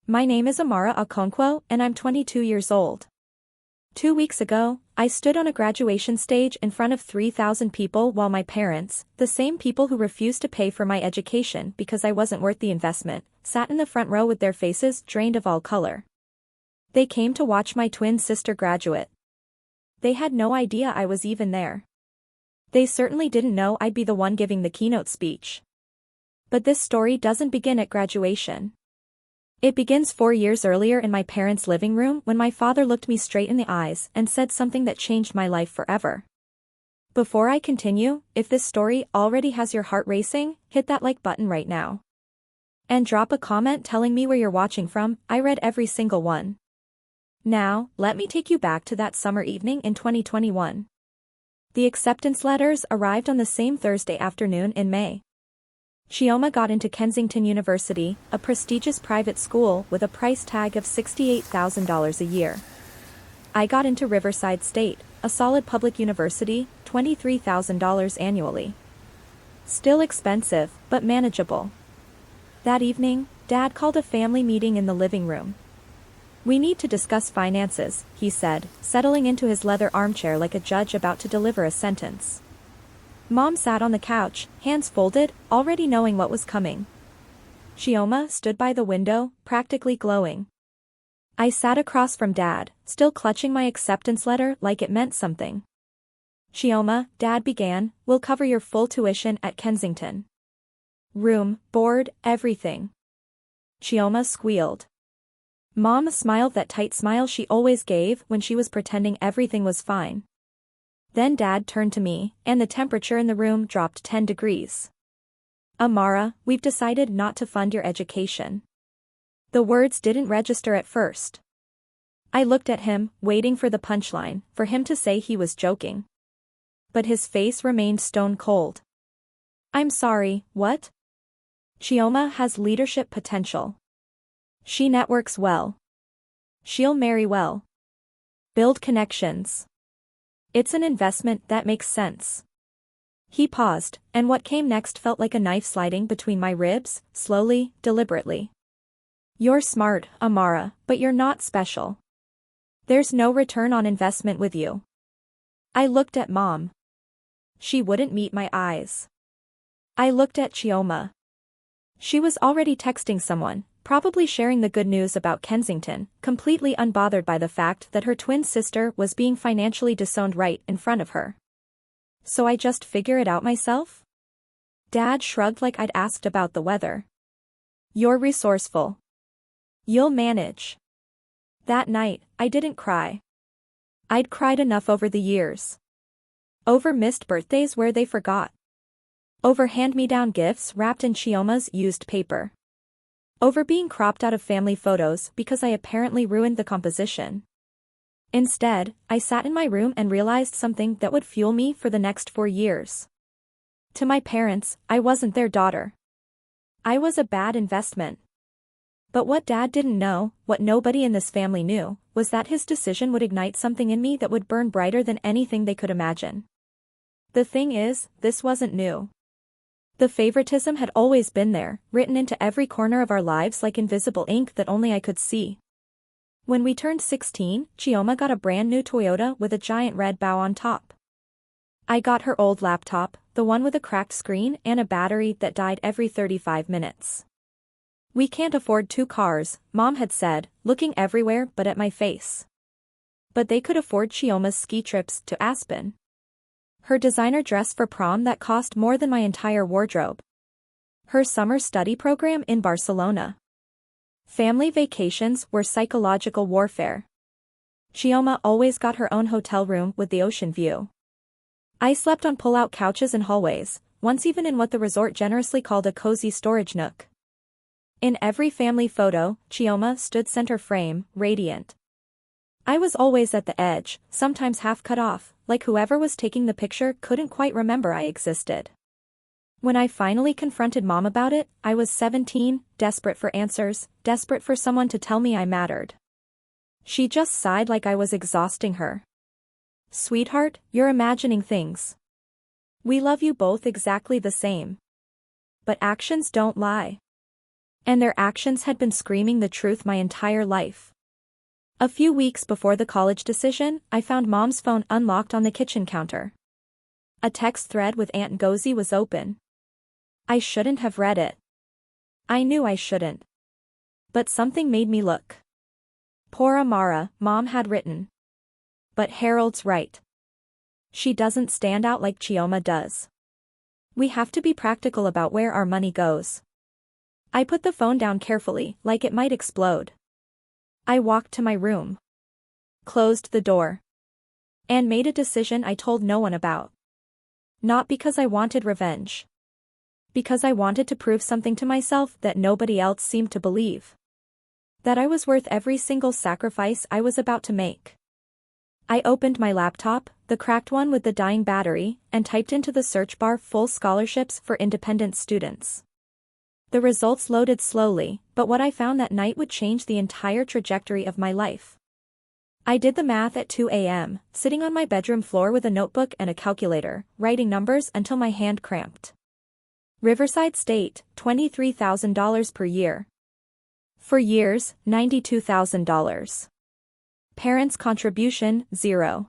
My name is Amara Okonkwo and I'm 22 years old. 2 weeks ago, I stood on a graduation stage in front of 3,000 people while my parents, the same people who refused to pay for my education because I wasn't worth the investment, sat in the front row with their faces drained of all color. They came to watch my twin sister graduate. They had no idea I was even there. They certainly didn't know I'd be the one giving the keynote speech. But this story doesn't begin at graduation. It begins 4 years earlier in my parents' living room when my father looked me straight in the eyes and said something that changed my life forever. Before I continue, if this story already has your heart racing, hit that like button right now. And drop a comment telling me where you're watching from. I read every single one. Now, let me take you back to that summer evening in 2021. The acceptance letters arrived on the same Thursday afternoon in May. Chioma got into Kensington University, a prestigious private school with a price tag of $68,000 a year. I got into Riverside State, a solid public university, $23,000 annually. Still expensive, but manageable. That evening, Dad called a family meeting in the living room. "We need to discuss finances," he said, settling into his leather armchair like a judge about to deliver a sentence. Mom sat on the couch, hands folded, already knowing what was coming. Chioma stood by the window, practically glowing. I sat across from Dad, still clutching my acceptance letter like it meant something. "Chioma," Dad began, "we'll cover your full tuition at Kensington. Room, board, everything." Chioma squealed. Mom smiled that tight smile she always gave when she was pretending everything was fine. Then Dad turned to me, and the temperature in the room dropped 10 degrees. "Amara, we've decided not to fund your education." The words didn't register at first. I looked at him, waiting for the punchline, for him to say he was joking. But his face remained stone cold. "I'm sorry, what?" "Chioma has leadership potential. She networks well. She'll marry well. Build connections. It's an investment that makes sense." He paused, and what came next felt like a knife sliding between my ribs, slowly, deliberately. "You're smart, Amara, but you're not special. There's no return on investment with you." I looked at Mom. She wouldn't meet my eyes. I looked at Chioma. She was already texting someone, probably sharing the good news about Kensington, completely unbothered by the fact that her twin sister was being financially disowned right in front of her. "So I just figure it out myself?" Dad shrugged like I'd asked about the weather. "You're resourceful. You'll manage." That night, I didn't cry. I'd cried enough over the years. Over missed birthdays where they forgot. Over hand-me-down gifts wrapped in Chioma's used paper. Over being cropped out of family photos because I apparently ruined the composition. Instead, I sat in my room and realized something that would fuel me for the next 4 years. To my parents, I wasn't their daughter. I was a bad investment. But what Dad didn't know, what nobody in this family knew, was that his decision would ignite something in me that would burn brighter than anything they could imagine. The thing is, this wasn't new. The favoritism had always been there, written into every corner of our lives like invisible ink that only I could see. When we turned 16, Chioma got a brand new Toyota with a giant red bow on top. I got her old laptop, the one with a cracked screen and a battery that died every 35 minutes. "We can't afford 2 cars, Mom had said, looking everywhere but at my face. But they could afford Chioma's ski trips to Aspen. Her designer dress for prom that cost more than my entire wardrobe. Her summer study program in Barcelona. Family vacations were psychological warfare. Chioma always got her own hotel room with the ocean view. I slept on pull-out couches in hallways, once even in what the resort generously called a cozy storage nook. In every family photo, Chioma stood center frame, radiant. I was always at the edge, sometimes half cut off, like whoever was taking the picture couldn't quite remember I existed. When I finally confronted Mom about it, I was 17, desperate for answers, desperate for someone to tell me I mattered. She just sighed like I was exhausting her. "Sweetheart, you're imagining things. We love you both exactly the same. But actions don't lie. And their actions had been screaming the truth my entire life. A few weeks before the college decision, I found Mom's phone unlocked on the kitchen counter. A text thread with Aunt Gozy was open. I shouldn't have read it. I knew I shouldn't. But something made me look. Poor Amara, Mom had written. But Harold's right. She doesn't stand out like Chioma does. We have to be practical about where our money goes. I put the phone down carefully, like it might explode. I walked to my room. Closed the door. And made a decision I told no one about. Not because I wanted revenge. Because I wanted to prove something to myself that nobody else seemed to believe. That I was worth every single sacrifice I was about to make. I opened my laptop, the cracked one with the dying battery, and typed into the search bar full scholarships for independent students. The results loaded slowly, but what I found that night would change the entire trajectory of my life. I did the math at 2 a.m., sitting on my bedroom floor with a notebook and a calculator, writing numbers until my hand cramped. Riverside State, $23,000 per year. For years, $92,000. Parents' contribution, 0.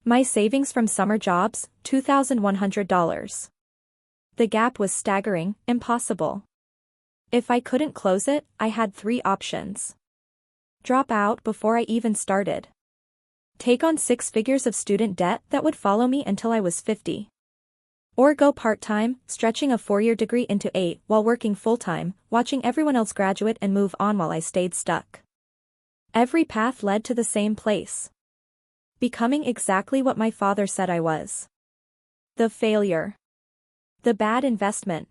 My savings from summer jobs, $2,100. The gap was staggering, impossible. If I couldn't close it, I had 3 options. Drop out before I even started. Take on 6 figures of student debt that would follow me until I was 50. Or go part-time, stretching a 4-year degree into 8 while working full-time, watching everyone else graduate and move on while I stayed stuck. Every path led to the same place. Becoming exactly what my father said I was. The failure. The bad investment.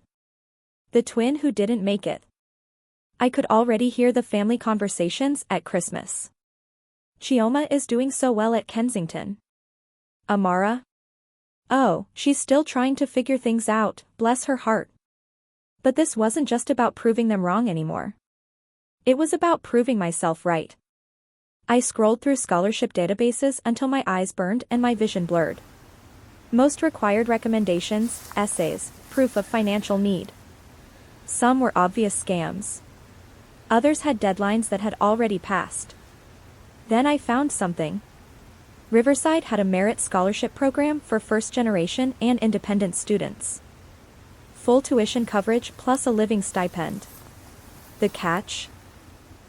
The twin who didn't make it. I could already hear the family conversations at Christmas. Chioma is doing so well at Kensington. Amara? Oh, she's still trying to figure things out, bless her heart. But this wasn't just about proving them wrong anymore. It was about proving myself right. I scrolled through scholarship databases until my eyes burned and my vision blurred. Most required recommendations, essays, proof of financial need. Some were obvious scams. Others had deadlines that had already passed. Then I found something. Riverside had a merit scholarship program for first-generation and independent students. Full tuition coverage plus a living stipend. The catch?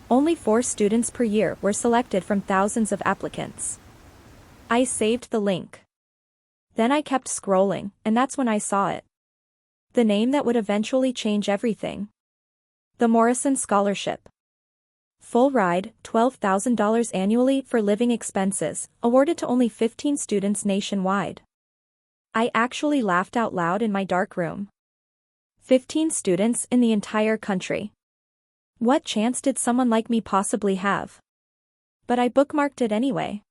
Only 4 students per year were selected from thousands of applicants. I saved the link. Then I kept scrolling, and that's when I saw it. The name that would eventually change everything. The Morrison Scholarship. Full ride, $12,000 annually for living expenses, awarded to only 15 students nationwide. I actually laughed out loud in my dark room. 15 students in the entire country. What chance did someone like me possibly have? But I bookmarked it anyway.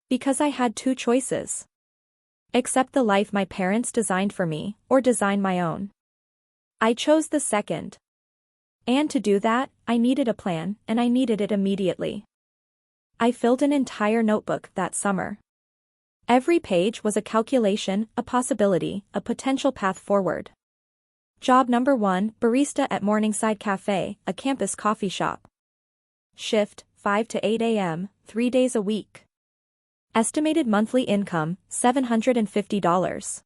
Because I had 2 choices. Accept the life my parents designed for me, or design my own. I chose the second. And to do that, I needed a plan, and I needed it immediately. I filled an entire notebook that summer. Every page was a calculation, a possibility, a potential path forward. Job number 1, barista at Morningside Cafe, a campus coffee shop. Shift, 5 to 8 a.m., 3 days a week. Estimated monthly income, $750.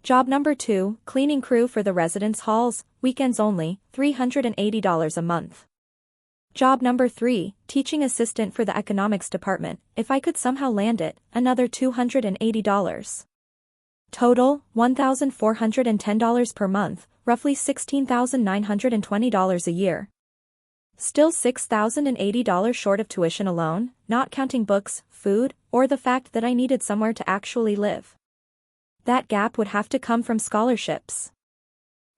Job number 2, cleaning crew for the residence halls, weekends only, $380 a month. Job number 3, teaching assistant for the economics department, if I could somehow land it, another $280. Total, $1,410 per month, roughly $16,920 a year. Still $6,080 short of tuition alone, not counting books, food, or the fact that I needed somewhere to actually live. That gap would have to come from scholarships.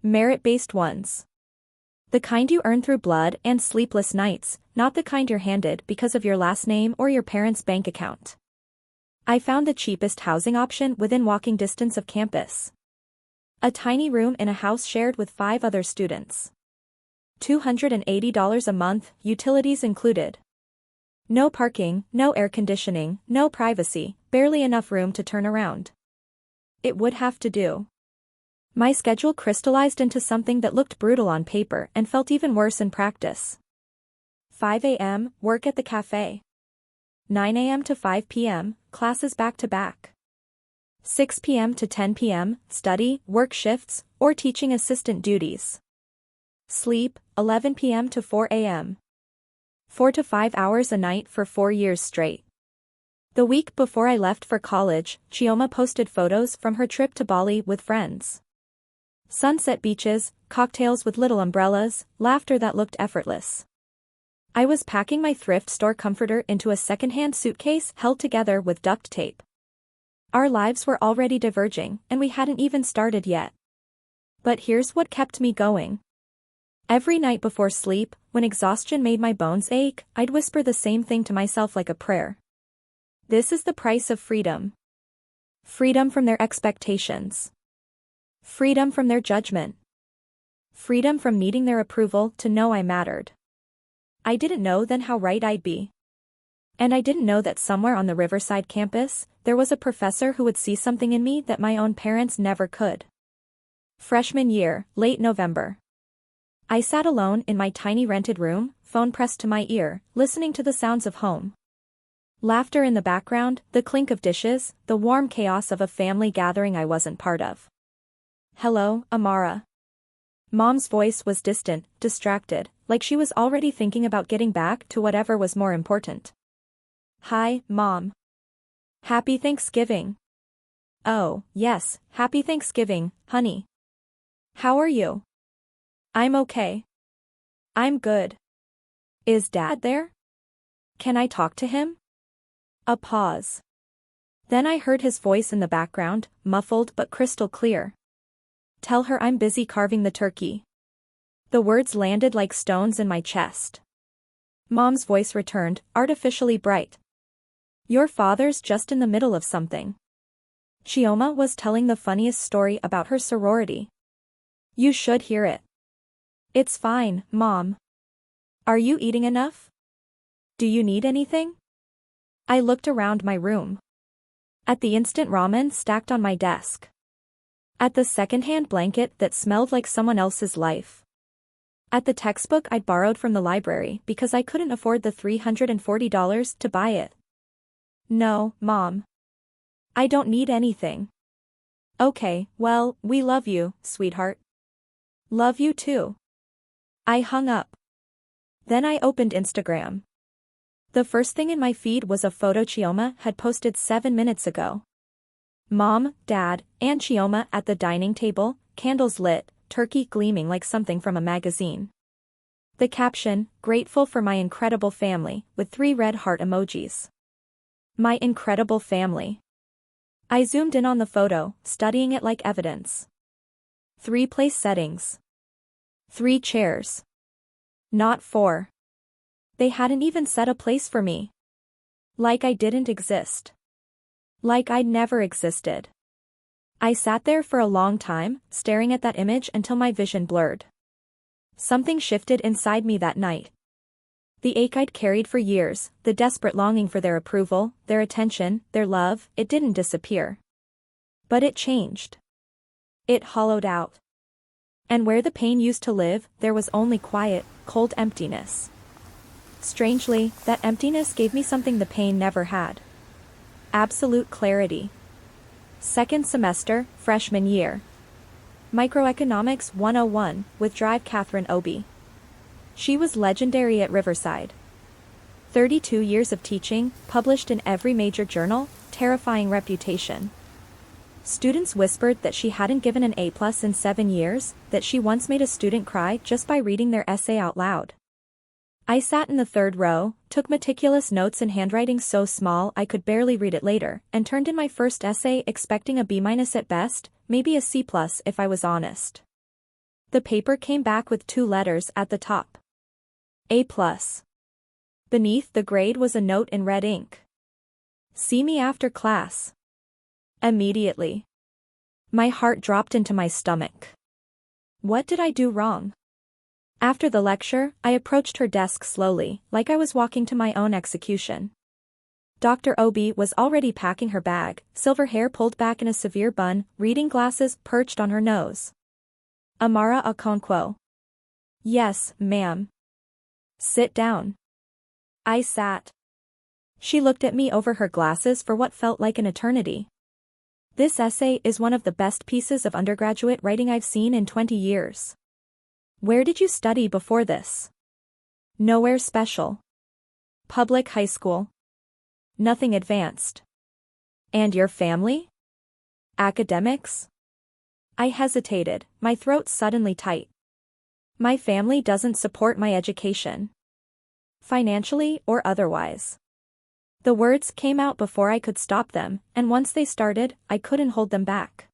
Merit-based ones. The kind you earn through blood and sleepless nights, not the kind you're handed because of your last name or your parents' bank account. I found the cheapest housing option within walking distance of campus. A tiny room in a house shared with 5 other students. $280 a month, utilities included. No parking, no air conditioning, no privacy, barely enough room to turn around. It would have to do. My schedule crystallized into something that looked brutal on paper and felt even worse in practice. 5 a.m., work at the cafe. 9 a.m. to 5 p.m., classes back to back. 6 p.m. to 10 p.m., study, work shifts, or teaching assistant duties. Sleep, 11 p.m. to 4 a.m. 4 to 5 hours a night for 4 years straight. The week before I left for college, Chioma posted photos from her trip to Bali with friends. Sunset beaches, cocktails with little umbrellas, laughter that looked effortless. I was packing my thrift store comforter into a secondhand suitcase held together with duct tape. Our lives were already diverging, and we hadn't even started yet. But here's what kept me going. Every night before sleep, when exhaustion made my bones ache, I'd whisper the same thing to myself like a prayer. This is the price of freedom. Freedom from their expectations. Freedom from their judgment. Freedom from needing their approval to know I mattered. I didn't know then how right I'd be. And I didn't know that somewhere on the Riverside campus, there was a professor who would see something in me that my own parents never could. Freshman year, late November. I sat alone in my tiny rented room, phone pressed to my ear, listening to the sounds of home. Laughter in the background, the clink of dishes, the warm chaos of a family gathering I wasn't part of. Hello, Amara. Mom's voice was distant, distracted, like she was already thinking about getting back to whatever was more important. Hi, Mom. Happy Thanksgiving. Oh, yes, Happy Thanksgiving, honey. How are you? I'm okay. I'm good. Is Dad there? Can I talk to him? A pause. Then I heard his voice in the background, muffled but crystal clear. Tell her I'm busy carving the turkey. The words landed like stones in my chest. Mom's voice returned, artificially bright. Your father's just in the middle of something. Chioma was telling the funniest story about her sorority. You should hear it. It's fine, Mom. Are you eating enough? Do you need anything? I looked around my room. At the instant ramen stacked on my desk. At the secondhand blanket that smelled like someone else's life. At the textbook I'd borrowed from the library because I couldn't afford the $340 to buy it. No, Mom. I don't need anything. Okay, well, we love you, sweetheart. Love you too. I hung up. Then I opened Instagram. The first thing in my feed was a photo Chioma had posted 7 minutes ago. Mom, Dad, and Chioma at the dining table, candles lit, turkey gleaming like something from a magazine. The caption, grateful for my incredible family, with 3 red heart emojis. My incredible family. I zoomed in on the photo, studying it like evidence. 3 place settings. 3 chairs. Not 4. They hadn't even set a place for me. Like I didn't exist. Like I'd never existed. I sat there for a long time, staring at that image until my vision blurred. Something shifted inside me that night. The ache I'd carried for years, the desperate longing for their approval, their attention, their love, it didn't disappear. But it changed. It hollowed out. And where the pain used to live, there was only quiet, cold emptiness. Strangely, that emptiness gave me something the pain never had. Absolute clarity. Second semester, freshman year. Microeconomics 101, with Drive Catherine Obi. She was legendary at Riverside. 32 years of teaching, published in every major journal, terrifying reputation. Students whispered that she hadn't given an A+ in 7 years, that she once made a student cry just by reading their essay out loud. I sat in the 3rd row, took meticulous notes in handwriting so small I could barely read it later, and turned in my first essay expecting a B- at best, maybe a C+ if I was honest. The paper came back with 2 letters at the top. A+. Beneath the grade was a note in red ink. See me after class. Immediately. My heart dropped into my stomach. What did I do wrong? After the lecture, I approached her desk slowly, like I was walking to my own execution. Dr. Obi was already packing her bag, silver hair pulled back in a severe bun, reading glasses perched on her nose. Amara Okonkwo. Yes, ma'am. Sit down. I sat. She looked at me over her glasses for what felt like an eternity. This essay is one of the best pieces of undergraduate writing I've seen in 20 years. Where did you study before this? Nowhere special. Public high school. Nothing advanced. And your family? Academics? I hesitated, my throat suddenly tight. My family doesn't support my education. Financially or otherwise. The words came out before I could stop them, and once they started, I couldn't hold them back.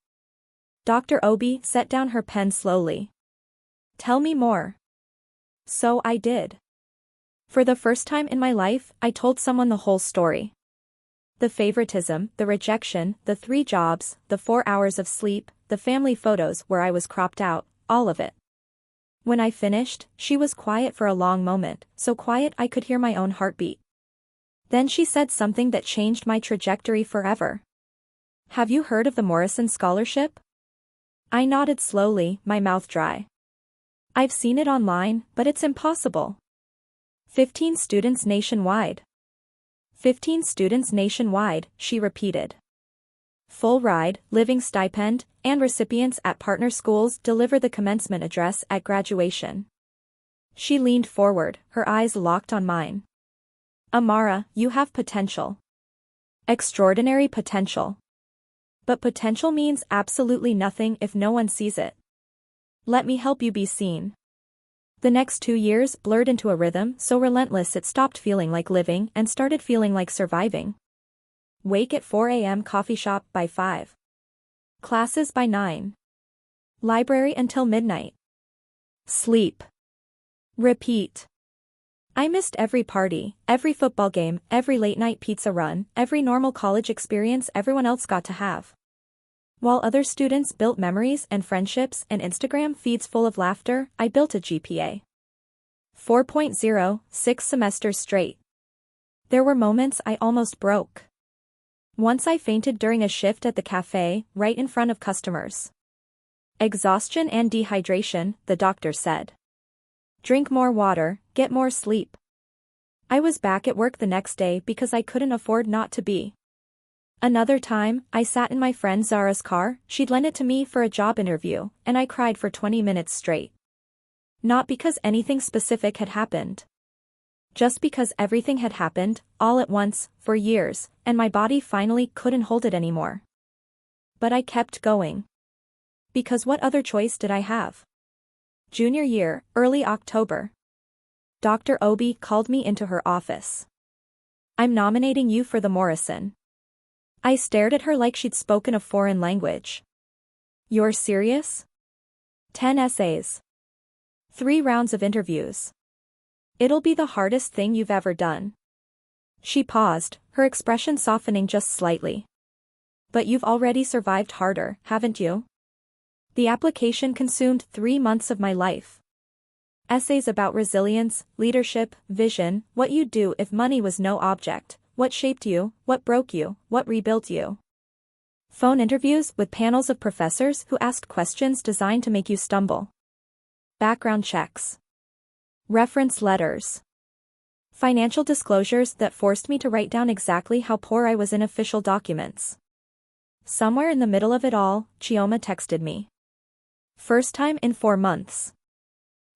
Dr. Obi set down her pen slowly. Tell me more. So I did. For the first time in my life, I told someone the whole story. The favoritism, the rejection, the 3 jobs, the 4 hours of sleep, the family photos where I was cropped out, all of it. When I finished, she was quiet for a long moment, so quiet I could hear my own heartbeat. Then she said something that changed my trajectory forever. Have you heard of the Morrison Scholarship? I nodded slowly, my mouth dry. I've seen it online, but it's impossible. 15 students nationwide. 15 students nationwide, she repeated. Full ride, living stipend, and recipients at partner schools deliver the commencement address at graduation. She leaned forward, her eyes locked on mine. Amara, you have potential. Extraordinary potential. But potential means absolutely nothing if no one sees it. Let me help you be seen. The next 2 years blurred into a rhythm so relentless it stopped feeling like living and started feeling like surviving. Wake at 4 a.m. Coffee shop by 5. Classes by 9. Library until midnight. Sleep. Repeat. I missed every party, every football game, every late-night pizza run, every normal college experience everyone else got to have. While other students built memories and friendships and Instagram feeds full of laughter, I built a GPA. 4.0, 6 semesters straight. There were moments I almost broke. Once I fainted during a shift at the cafe, right in front of customers. Exhaustion and dehydration, the doctor said. Drink more water, get more sleep. I was back at work the next day because I couldn't afford not to be. Another time, I sat in my friend Zara's car, she'd lent it to me for a job interview, and I cried for 20 minutes straight. Not because anything specific had happened. Just because everything had happened, all at once, for years, and my body finally couldn't hold it anymore. But I kept going. Because what other choice did I have? Junior year, early October. Dr. Obi called me into her office. I'm nominating you for the Morrison. I stared at her like she'd spoken a foreign language. You're serious? 10 essays. 3 rounds of interviews. It'll be the hardest thing you've ever done. She paused, her expression softening just slightly. But you've already survived harder, haven't you? The application consumed 3 months of my life. Essays about resilience, leadership, vision, what you'd do if money was no object, what shaped you, what broke you, what rebuilt you. Phone interviews with panels of professors who asked questions designed to make you stumble. Background checks. Reference letters. Financial disclosures that forced me to write down exactly how poor I was in official documents. Somewhere in the middle of it all, Chioma texted me. First time in 4 months.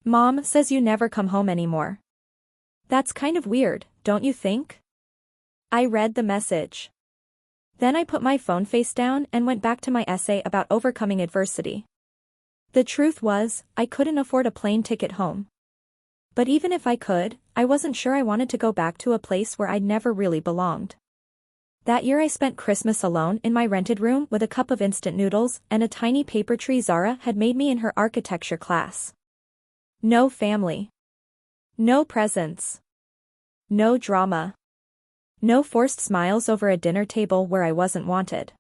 Mom says you never come home anymore. That's kind of weird, don't you think? I read the message. Then I put my phone face down and went back to my essay about overcoming adversity. The truth was, I couldn't afford a plane ticket home. But even if I could, I wasn't sure I wanted to go back to a place where I'd never really belonged. That year I spent Christmas alone in my rented room with a cup of instant noodles and a tiny paper tree Zara had made me in her architecture class. No family. No presents. No drama. No forced smiles over a dinner table where I wasn't wanted.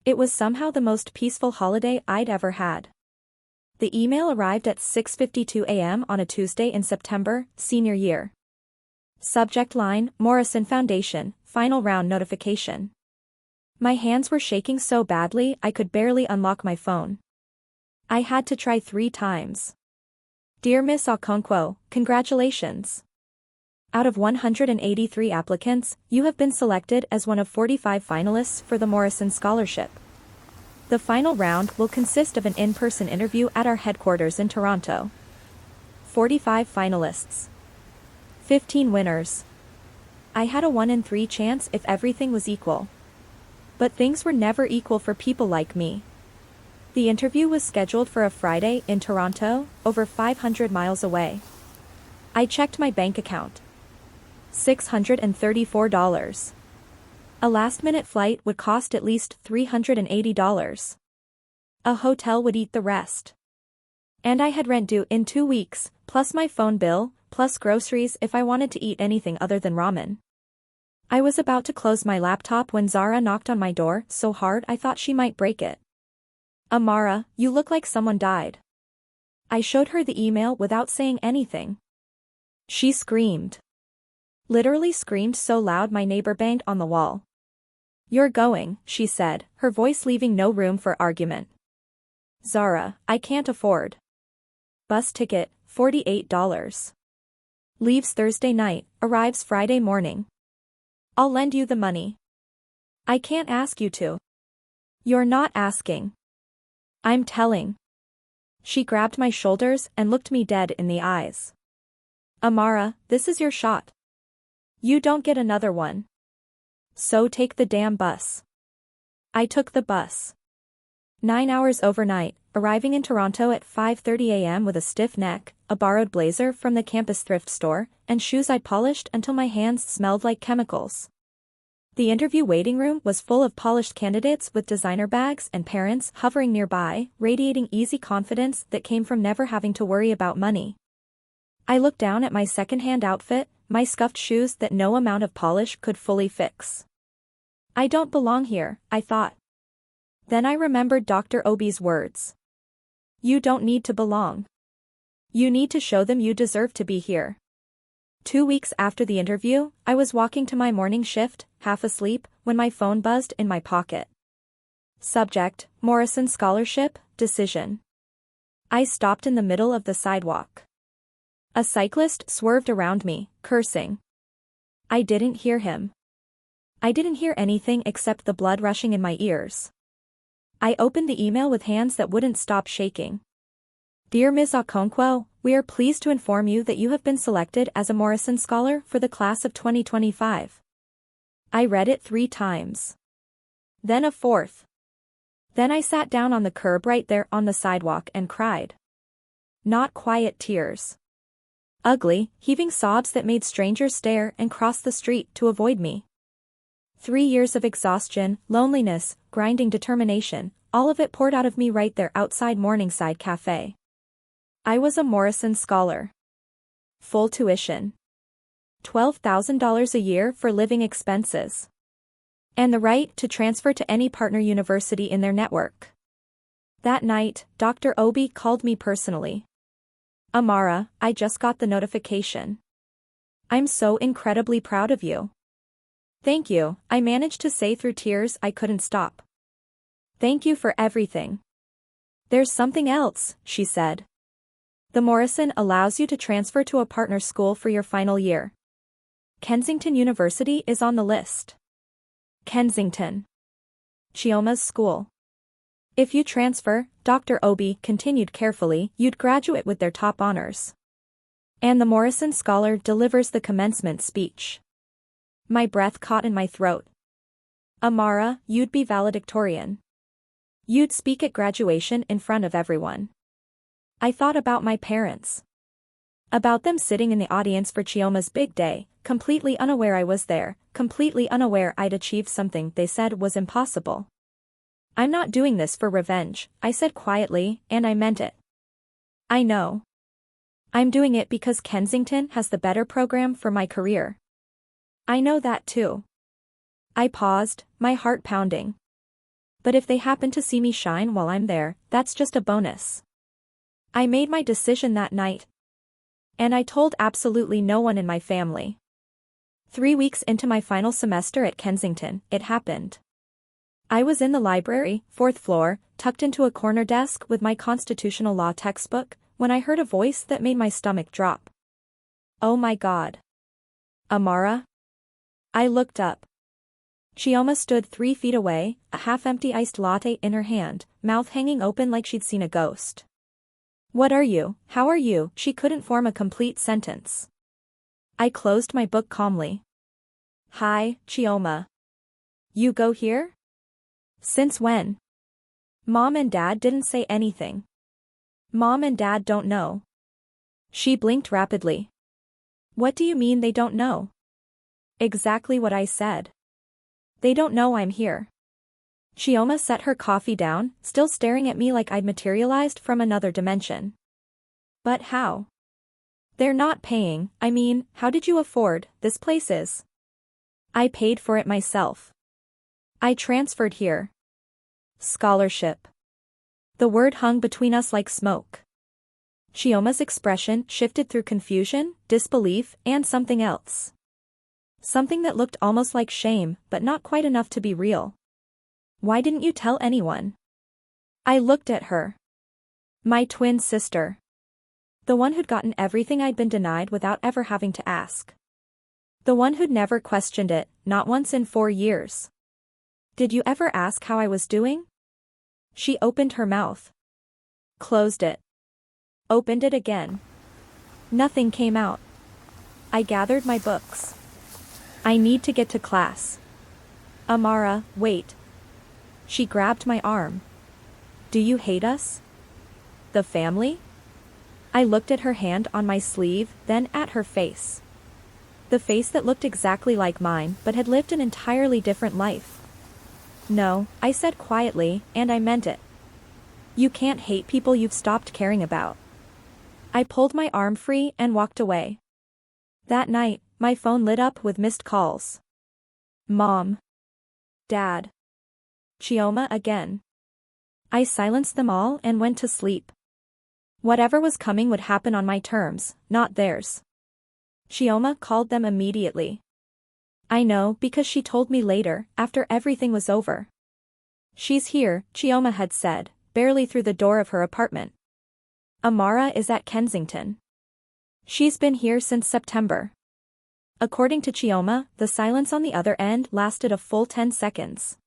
It was somehow the most peaceful holiday I'd ever had. The email arrived at 6:52 a.m. on a Tuesday in September, senior year. Subject line, Morrison Foundation, final round notification. My hands were shaking so badly I could barely unlock my phone. I had to try 3 times. Dear Miss Okonkwo, congratulations. Out of 183 applicants, you have been selected as one of 45 finalists for the Morrison Scholarship. The final round will consist of an in-person interview at our headquarters in Toronto. 45 finalists. 15 winners. I had a 1 in 3 chance if everything was equal. But things were never equal for people like me. The interview was scheduled for a Friday in Toronto, over 500 miles away. I checked my bank account. $634. A last-minute flight would cost at least $380. A hotel would eat the rest. And I had rent due in 2 weeks, plus my phone bill, plus groceries if I wanted to eat anything other than ramen. I was about to close my laptop when Zara knocked on my door so hard I thought she might break it. Amara, you look like someone died. I showed her the email without saying anything. She screamed. Literally screamed so loud my neighbor banged on the wall. You're going, she said, her voice leaving no room for argument. Zara, I can't afford. Bus ticket, $48. Leaves Thursday night, arrives Friday morning. I'll lend you the money. I can't ask you to. You're not asking. I'm telling. She grabbed my shoulders and looked me dead in the eyes. Amara, this is your shot. You don't get another one. So take the damn bus. I took the bus. 9 hours overnight, arriving in Toronto at 5:30 a.m. with a stiff neck, a borrowed blazer from the campus thrift store, and shoes I'd polished until my hands smelled like chemicals. The interview waiting room was full of polished candidates with designer bags and parents hovering nearby, radiating easy confidence that came from never having to worry about money. I looked down at my second-hand outfit, my scuffed shoes that no amount of polish could fully fix. I don't belong here, I thought. Then I remembered Dr. Obi's words. You don't need to belong. You need to show them you deserve to be here. 2 weeks after the interview, I was walking to my morning shift, half asleep, when my phone buzzed in my pocket. Subject, Morrison Scholarship, decision. I stopped in the middle of the sidewalk. A cyclist swerved around me, cursing. I didn't hear him. I didn't hear anything except the blood rushing in my ears. I opened the email with hands that wouldn't stop shaking. Dear Ms. Okonkwo, we are pleased to inform you that you have been selected as a Morrison Scholar for the class of 2025. I read it 3 times. Then a 4th. Then I sat down on the curb right there on the sidewalk and cried. Not quiet tears. Ugly, heaving sobs that made strangers stare and cross the street to avoid me. 3 years of exhaustion, loneliness, grinding determination, all of it poured out of me right there outside Morningside Cafe. I was a Morrison Scholar. Full tuition. $12,000 a year for living expenses. And the right to transfer to any partner university in their network. That night, Dr. Obi called me personally. Amara, I just got the notification. I'm so incredibly proud of you. Thank you, I managed to say through tears I couldn't stop. Thank you for everything. There's something else, she said. The Morrison allows you to transfer to a partner school for your final year. Kensington University is on the list. Kensington. Chioma's school. If you transfer, Dr. Obi continued carefully, you'd graduate with their top honors. And the Morrison Scholar delivers the commencement speech. My breath caught in my throat. Amara, you'd be valedictorian. You'd speak at graduation in front of everyone. I thought about my parents. About them sitting in the audience for Chioma's big day, completely unaware I was there, completely unaware I'd achieved something they said was impossible. I'm not doing this for revenge, I said quietly, and I meant it. I know. I'm doing it because Kensington has the better program for my career. I know that too. I paused, my heart pounding. But if they happen to see me shine while I'm there, that's just a bonus. I made my decision that night. And I told absolutely no one in my family. 3 weeks into my final semester at Kensington, it happened. I was in the library, 4th floor, tucked into a corner desk with my constitutional law textbook, when I heard a voice that made my stomach drop. Oh my God. Amara? I looked up. Chioma stood 3 feet away, a half-empty iced latte in her hand, mouth hanging open like she'd seen a ghost. What are you? How are you? She couldn't form a complete sentence. I closed my book calmly. Hi, Chioma. You go here? Since when? Mom and Dad didn't say anything. Mom and Dad don't know. She blinked rapidly. What do you mean they don't know? Exactly what I said. They don't know I'm here. Chioma set her coffee down, still staring at me like I'd materialized from another dimension. But how? They're not paying. I mean, how did you afford this place is? I paid for it myself. I transferred here. Scholarship. The word hung between us like smoke. Chioma's expression shifted through confusion, disbelief, and something else. Something that looked almost like shame, but not quite enough to be real. Why didn't you tell anyone? I looked at her. My twin sister. The one who'd gotten everything I'd been denied without ever having to ask. The one who'd never questioned it, not once in 4 years. Did you ever ask how I was doing? She opened her mouth. Closed it. Opened it again. Nothing came out. I gathered my books. I need to get to class. Amara, wait. She grabbed my arm. Do you hate us? The family? I looked at her hand on my sleeve, then at her face. The face that looked exactly like mine but had lived an entirely different life. No, I said quietly, and I meant it. You can't hate people you've stopped caring about. I pulled my arm free and walked away. That night, my phone lit up with missed calls. Mom. Dad. Chioma again. I silenced them all and went to sleep. Whatever was coming would happen on my terms, not theirs. Chioma called them immediately. I know because she told me later, after everything was over. She's here, Chioma had said, barely through the door of her apartment. Amara is at Kensington. She's been here since September. According to Chioma, the silence on the other end lasted a full 10 seconds.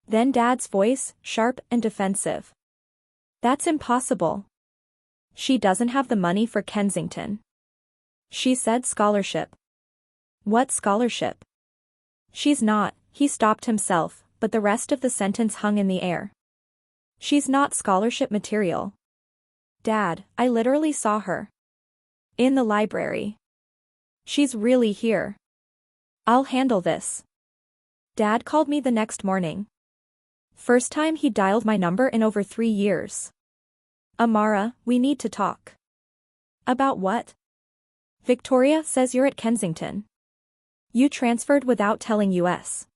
Then Dad's voice, sharp and defensive. That's impossible. She doesn't have the money for Kensington. She said scholarship. What scholarship? She's not, he stopped himself, but the rest of the sentence hung in the air. She's not scholarship material. Dad, I literally saw her. In the library. She's really here. I'll handle this. Dad called me the next morning. First time he dialed my number in over 3 years. Amara, we need to talk. About what? Victoria says you're at Kensington. You transferred without telling us.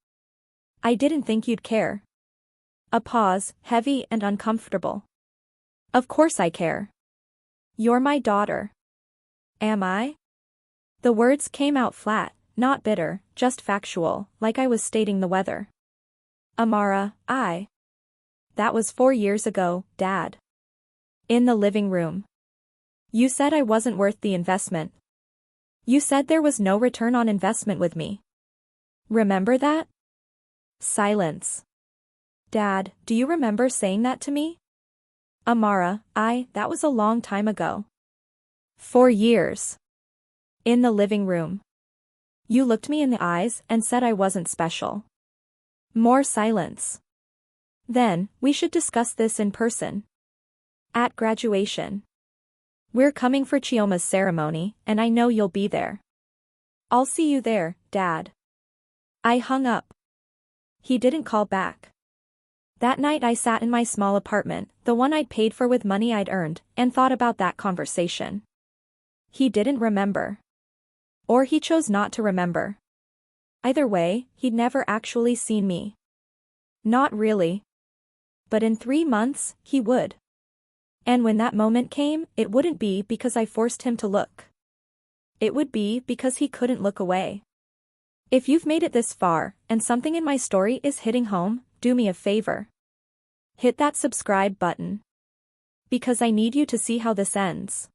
I didn't think you'd care. A pause, heavy and uncomfortable. Of course I care. You're my daughter. Am I? The words came out flat, not bitter, just factual, like I was stating the weather. Amara, That was 4 years ago, Dad. In the living room. You said I wasn't worth the investment. You said there was no return on investment with me. Remember that? Silence. Dad, do you remember saying that to me? Amara, that was a long time ago. 4 years. In the living room. You looked me in the eyes and said I wasn't special. More silence. Then, we should discuss this in person. At graduation. We're coming for Chioma's ceremony, and I know you'll be there. I'll see you there, Dad. I hung up. He didn't call back. That night I sat in my small apartment, the one I'd paid for with money I'd earned, and thought about that conversation. He didn't remember. Or he chose not to remember. Either way, he'd never actually seen me. Not really. But in 3 months, he would. And when that moment came, it wouldn't be because I forced him to look. It would be because he couldn't look away. If you've made it this far, and something in my story is hitting home, do me a favor. Hit that subscribe button. Because I need you to see how this ends.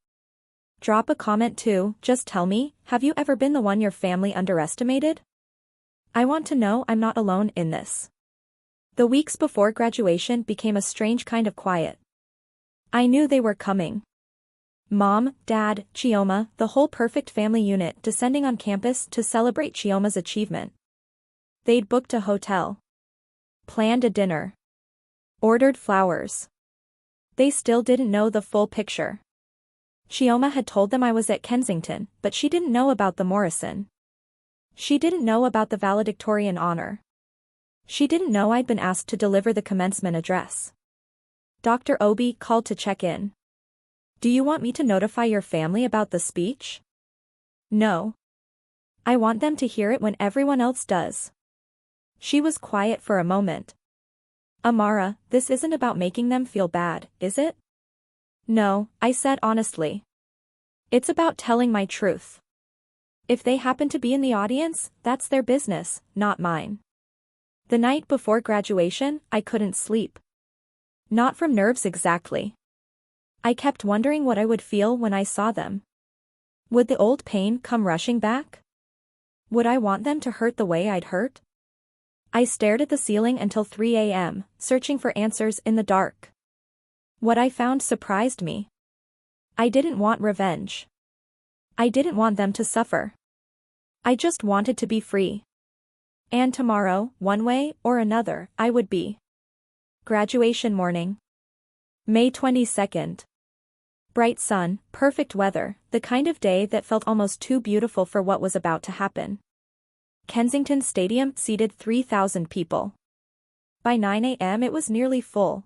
Drop a comment too, just tell me, have you ever been the one your family underestimated? I want to know I'm not alone in this. The weeks before graduation became a strange kind of quiet. I knew they were coming. Mom, Dad, Chioma, the whole perfect family unit descending on campus to celebrate Chioma's achievement. They'd booked a hotel. Planned a dinner. Ordered flowers. They still didn't know the full picture. Chioma had told them I was at Kensington, but she didn't know about the Morrison. She didn't know about the valedictorian honor. She didn't know I'd been asked to deliver the commencement address. Dr. Obi called to check in. Do you want me to notify your family about the speech? No. I want them to hear it when everyone else does. She was quiet for a moment. Amara, this isn't about making them feel bad, is it? No, I said honestly. It's about telling my truth. If they happen to be in the audience, that's their business, not mine. The night before graduation, I couldn't sleep. Not from nerves exactly. I kept wondering what I would feel when I saw them. Would the old pain come rushing back? Would I want them to hurt the way I'd hurt? I stared at the ceiling until 3 a.m., searching for answers in the dark. What I found surprised me. I didn't want revenge. I didn't want them to suffer. I just wanted to be free. And tomorrow, one way or another, I would be. Graduation morning. May 22nd. Bright sun, perfect weather, the kind of day that felt almost too beautiful for what was about to happen. Kensington Stadium seated 3,000 people. By 9 a.m. it was nearly full.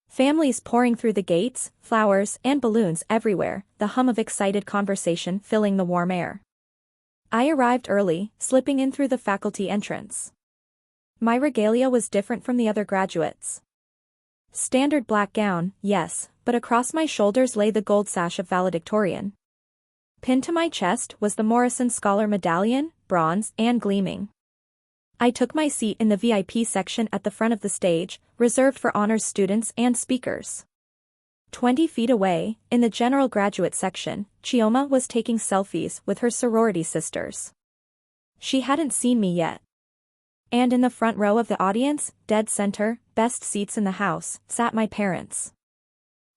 Families pouring through the gates, flowers and balloons everywhere, the hum of excited conversation filling the warm air. I arrived early, slipping in through the faculty entrance. My regalia was different from the other graduates. Standard black gown, yes, but across my shoulders lay the gold sash of valedictorian. Pinned to my chest was the Morrison Scholar medallion, bronze and gleaming. I took my seat in the VIP section at the front of the stage, reserved for honors students and speakers. 20 feet away, in the general graduate section, Chioma was taking selfies with her sorority sisters. She hadn't seen me yet. And in the front row of the audience, dead center, best seats in the house, sat my parents.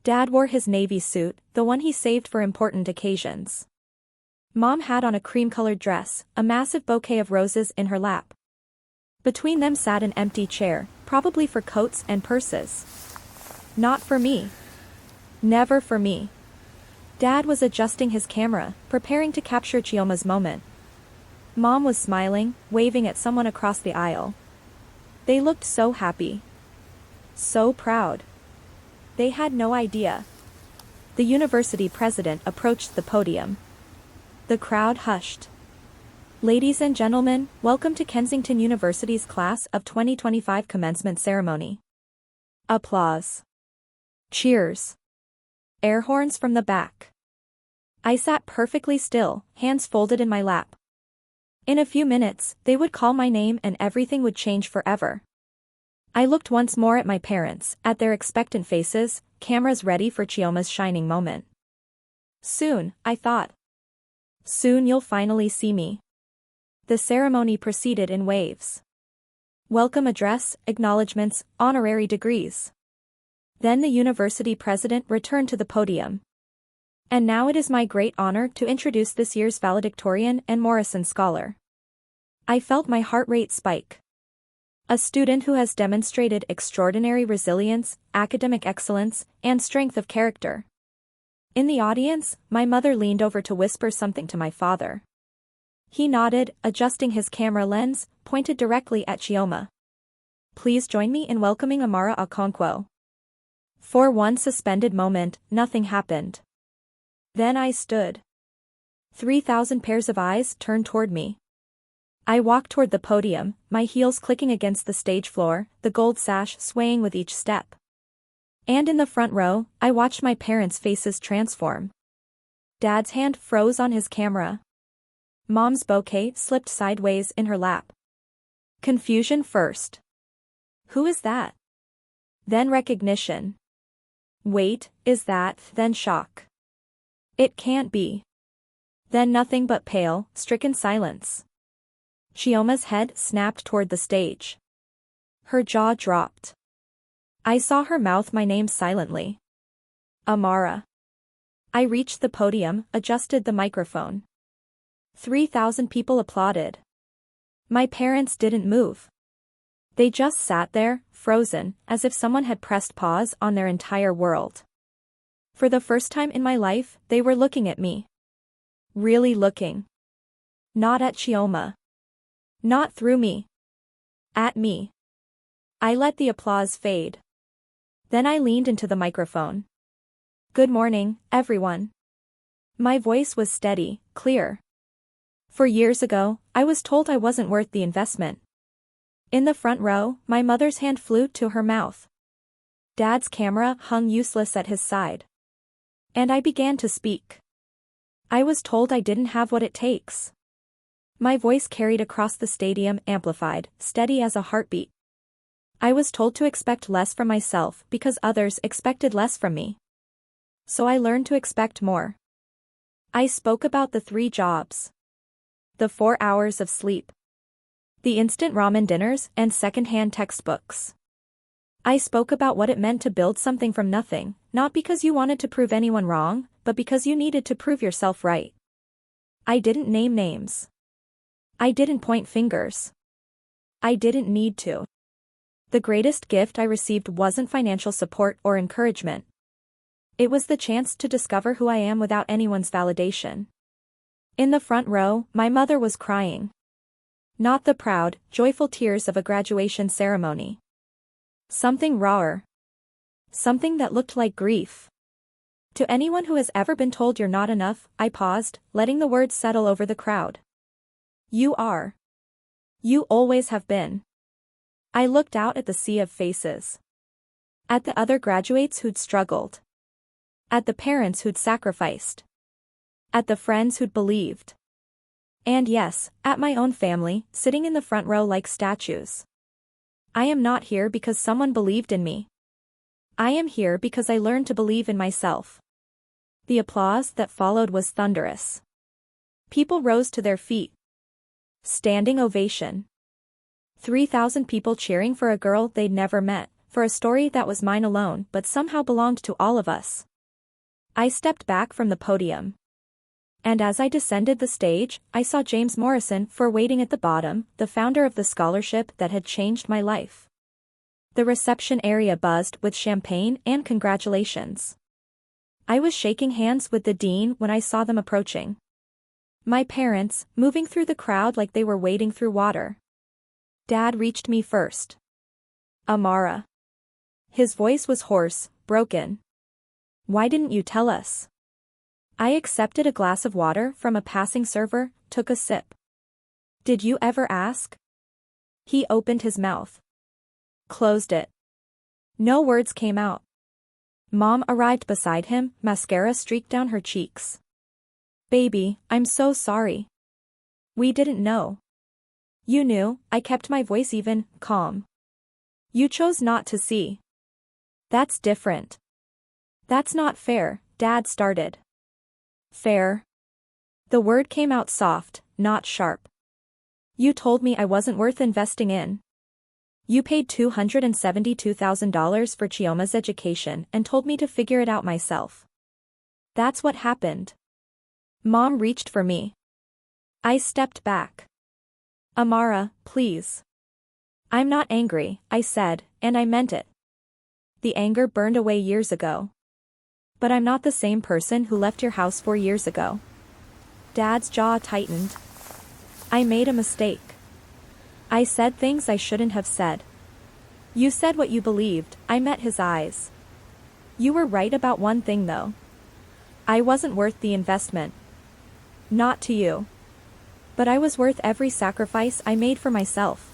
Dad wore his navy suit, the one he saved for important occasions. Mom had on a cream-colored dress, a massive bouquet of roses in her lap. Between them sat an empty chair, probably for coats and purses. Not for me. Never for me. Dad was adjusting his camera, preparing to capture Chioma's moment. Mom was smiling, waving at someone across the aisle. They looked so happy. So proud. They had no idea. The university president approached the podium. The crowd hushed. Ladies and gentlemen, welcome to Kensington University's Class of 2025 commencement ceremony. Applause. Cheers. Air horns from the back. I sat perfectly still, hands folded in my lap. In a few minutes, they would call my name and everything would change forever. I looked once more at my parents, at their expectant faces, cameras ready for Chioma's shining moment. Soon, I thought. Soon you'll finally see me. The ceremony proceeded in waves. Welcome address, acknowledgements, honorary degrees. Then the university president returned to the podium. And now it is my great honor to introduce this year's valedictorian and Morrison Scholar. I felt my heart rate spike. A student who has demonstrated extraordinary resilience, academic excellence, and strength of character. In the audience, my mother leaned over to whisper something to my father. He nodded, adjusting his camera lens, pointed directly at Chioma. Please join me in welcoming Amara Okonkwo. For one suspended moment, nothing happened. Then I stood. 3,000 pairs of eyes turned toward me. I walked toward the podium, my heels clicking against the stage floor, the gold sash swaying with each step. And in the front row, I watched my parents' faces transform. Dad's hand froze on his camera. Mom's bouquet slipped sideways in her lap. Confusion first. Who is that? Then recognition. Wait, is that? Then shock. It can't be. Then nothing but pale, stricken silence. Chioma's head snapped toward the stage. Her jaw dropped. I saw her mouth my name silently. Amara. I reached the podium, adjusted the microphone. 3,000 people applauded. My parents didn't move. They just sat there, frozen, as if someone had pressed pause on their entire world. For the first time in my life, they were looking at me. Really looking. Not at Chioma. Not through me. At me. I let the applause fade. Then I leaned into the microphone. Good morning, everyone. My voice was steady, clear. For years ago, I was told I wasn't worth the investment. In the front row, my mother's hand flew to her mouth. Dad's camera hung useless at his side. And I began to speak. I was told I didn't have what it takes. My voice carried across the stadium, amplified, steady as a heartbeat. I was told to expect less from myself because others expected less from me. So I learned to expect more. I spoke about the 3 jobs. The 4 hours of sleep. The instant ramen dinners and second-hand textbooks. I spoke about what it meant to build something from nothing, not because you wanted to prove anyone wrong, but because you needed to prove yourself right. I didn't name names. I didn't point fingers. I didn't need to. The greatest gift I received wasn't financial support or encouragement. It was the chance to discover who I am without anyone's validation. In the front row, my mother was crying. Not the proud, joyful tears of a graduation ceremony. Something rawer. Something that looked like grief. To anyone who has ever been told you're not enough, I paused, letting the words settle over the crowd. You are. You always have been. I looked out at the sea of faces. At the other graduates who'd struggled. At the parents who'd sacrificed. At the friends who'd believed. And yes, at my own family, sitting in the front row like statues. I am not here because someone believed in me. I am here because I learned to believe in myself. The applause that followed was thunderous. People rose to their feet. Standing ovation. 3,000 people cheering for a girl they'd never met, for a story that was mine alone but somehow belonged to all of us. I stepped back from the podium. And as I descended the stage, I saw James Morrison waiting at the bottom, the founder of the scholarship that had changed my life. The reception area buzzed with champagne and congratulations. I was shaking hands with the dean when I saw them approaching. My parents, moving through the crowd like they were wading through water. Dad reached me first. Amara. His voice was hoarse, broken. Why didn't you tell us? I accepted a glass of water from a passing server, took a sip. Did you ever ask? He opened his mouth. Closed it. No words came out. Mom arrived beside him, mascara streaked down her cheeks. Baby, I'm so sorry. We didn't know. You knew, I kept my voice even, calm. You chose not to see. That's different. That's not fair, Dad started. Fair? The word came out soft, not sharp. You told me I wasn't worth investing in. You paid $272,000 for Chioma's education and told me to figure it out myself. That's what happened. Mom reached for me. I stepped back. Amara, please. I'm not angry, I said, and I meant it. The anger burned away years ago. But I'm not the same person who left your house 4 years ago. Dad's jaw tightened. I made a mistake. I said things I shouldn't have said. You said what you believed, I met his eyes. You were right about one thing though. I wasn't worth the investment. Not to you. But I was worth every sacrifice I made for myself.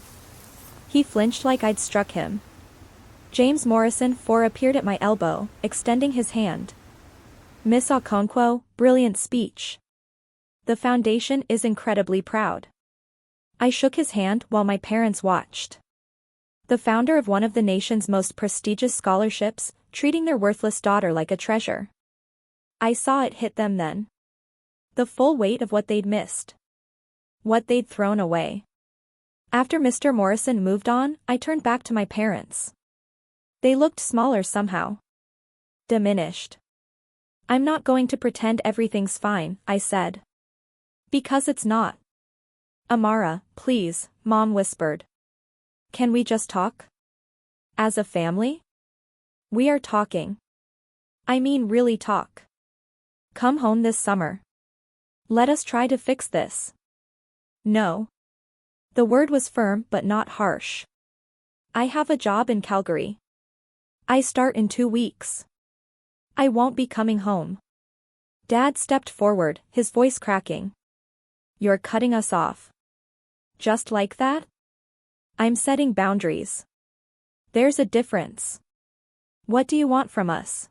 He flinched like I'd struck him. James Morrison appeared at my elbow, extending his hand. Miss Okonkwo, brilliant speech. The foundation is incredibly proud. I shook his hand while my parents watched. The founder of one of the nation's most prestigious scholarships, treating their worthless daughter like a treasure. I saw it hit them then. The full weight of what they'd missed. What they'd thrown away. After Mr. Morrison moved on, I turned back to my parents. They looked smaller somehow. Diminished. I'm not going to pretend everything's fine, I said. Because it's not. Amara, please, Mom whispered. Can we just talk? As a family? We are talking. I mean really talk. Come home this summer. Let us try to fix this. No. The word was firm but not harsh. I have a job in Calgary. I start in 2 weeks. I won't be coming home. Dad stepped forward, his voice cracking. You're cutting us off. Just like that? I'm setting boundaries. There's a difference. What do you want from us?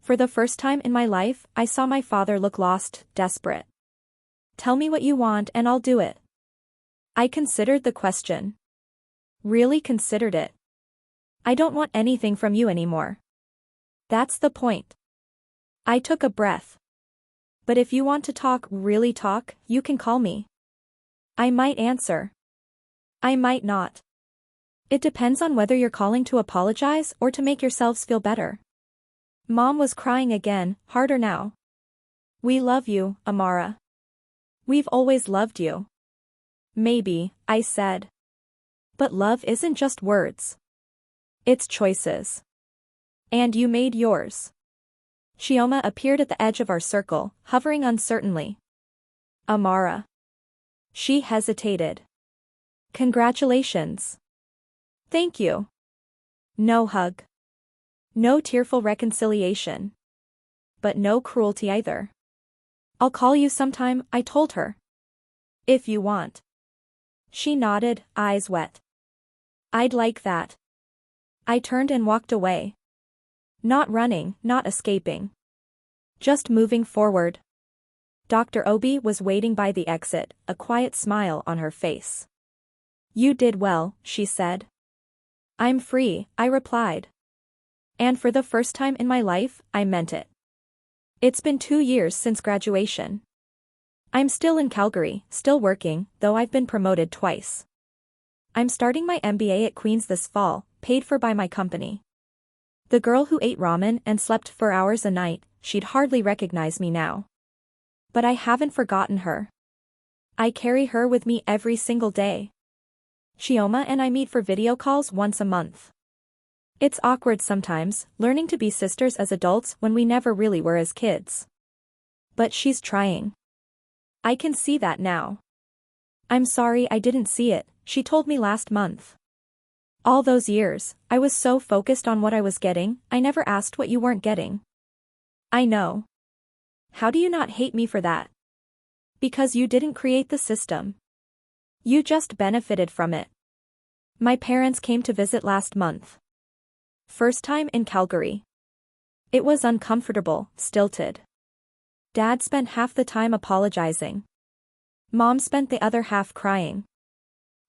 For the first time in my life, I saw my father look lost, desperate. Tell me what you want and I'll do it. I considered the question. Really considered it. I don't want anything from you anymore. That's the point. I took a breath. But if you want to talk, really talk, you can call me. I might answer. I might not. It depends on whether you're calling to apologize or to make yourselves feel better. Mom was crying again, harder now. We love you, Amara. We've always loved you. Maybe, I said. But love isn't just words. It's choices. And you made yours. Shioma appeared at the edge of our circle, hovering uncertainly. Amara. She hesitated. Congratulations. Thank you. No hug. No tearful reconciliation. But no cruelty either. I'll call you sometime, I told her. If you want. She nodded, eyes wet. I'd like that. I turned and walked away. Not running, not escaping. Just moving forward. Dr. Obi was waiting by the exit, a quiet smile on her face. You did well, she said. I'm free, I replied. And for the first time in my life, I meant it. It's been 2 years since graduation. I'm still in Calgary, still working, though I've been promoted twice. I'm starting my MBA at Queen's this fall, paid for by my company. The girl who ate ramen and slept for hours a night, she'd hardly recognize me now. But I haven't forgotten her. I carry her with me every single day. Shioma and I meet for video calls once a month. It's awkward sometimes, learning to be sisters as adults when we never really were as kids. But she's trying. I can see that now. I'm sorry I didn't see it, she told me last month. All those years, I was so focused on what I was getting, I never asked what you weren't getting. I know. How do you not hate me for that? Because you didn't create the system. You just benefited from it. My parents came to visit last month. First time in Calgary. It was uncomfortable, stilted. Dad spent half the time apologizing. Mom spent the other half crying.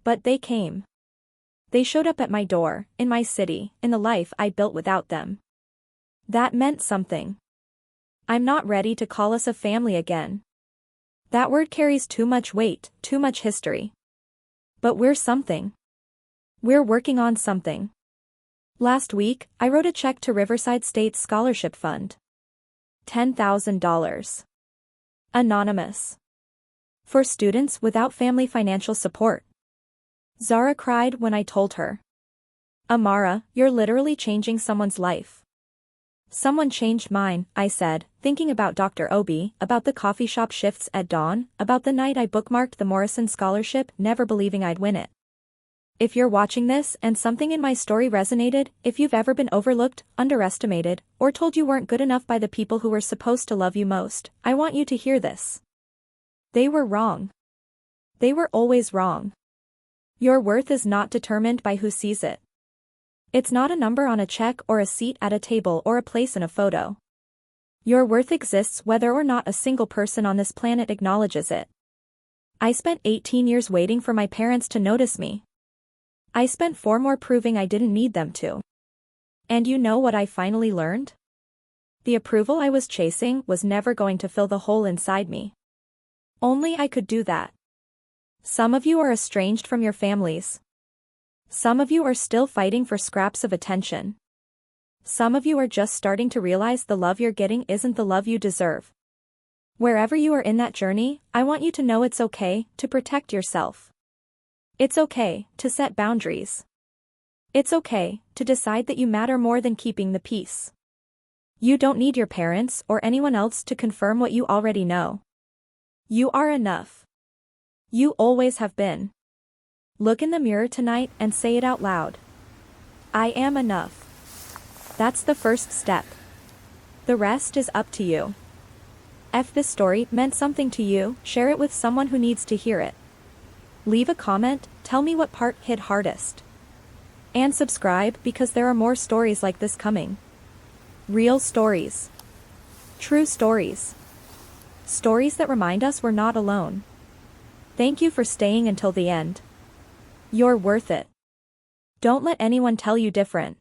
But they came. They showed up at my door, in my city, in the life I built without them. That meant something. I'm not ready to call us a family again. That word carries too much weight, too much history. But we're something. We're working on something. Last week, I wrote a check to Riverside State's Scholarship Fund. $10,000. Anonymous. For students without family financial support. Zara cried when I told her. Amara, you're literally changing someone's life. Someone changed mine, I said, thinking about Dr. Obi, about the coffee shop shifts at dawn, about the night I bookmarked the Morrison Scholarship, never believing I'd win it. If you're watching this and something in my story resonated, if you've ever been overlooked, underestimated, or told you weren't good enough by the people who were supposed to love you most, I want you to hear this. They were wrong. They were always wrong. Your worth is not determined by who sees it. It's not a number on a check or a seat at a table or a place in a photo. Your worth exists whether or not a single person on this planet acknowledges it. I spent 18 years waiting for my parents to notice me. I spent 4 more proving I didn't need them to. And you know what I finally learned? The approval I was chasing was never going to fill the hole inside me. Only I could do that. Some of you are estranged from your families. Some of you are still fighting for scraps of attention. Some of you are just starting to realize the love you're getting isn't the love you deserve. Wherever you are in that journey, I want you to know it's okay to protect yourself. It's okay to set boundaries. It's okay to decide that you matter more than keeping the peace. You don't need your parents or anyone else to confirm what you already know. You are enough. You always have been. Look in the mirror tonight and say it out loud. I am enough. That's the first step. The rest is up to you. If this story meant something to you, share it with someone who needs to hear it. Leave a comment, tell me what part hit hardest. And subscribe because there are more stories like this coming. Real stories. True stories. Stories that remind us we're not alone. Thank you for staying until the end. You're worth it. Don't let anyone tell you different.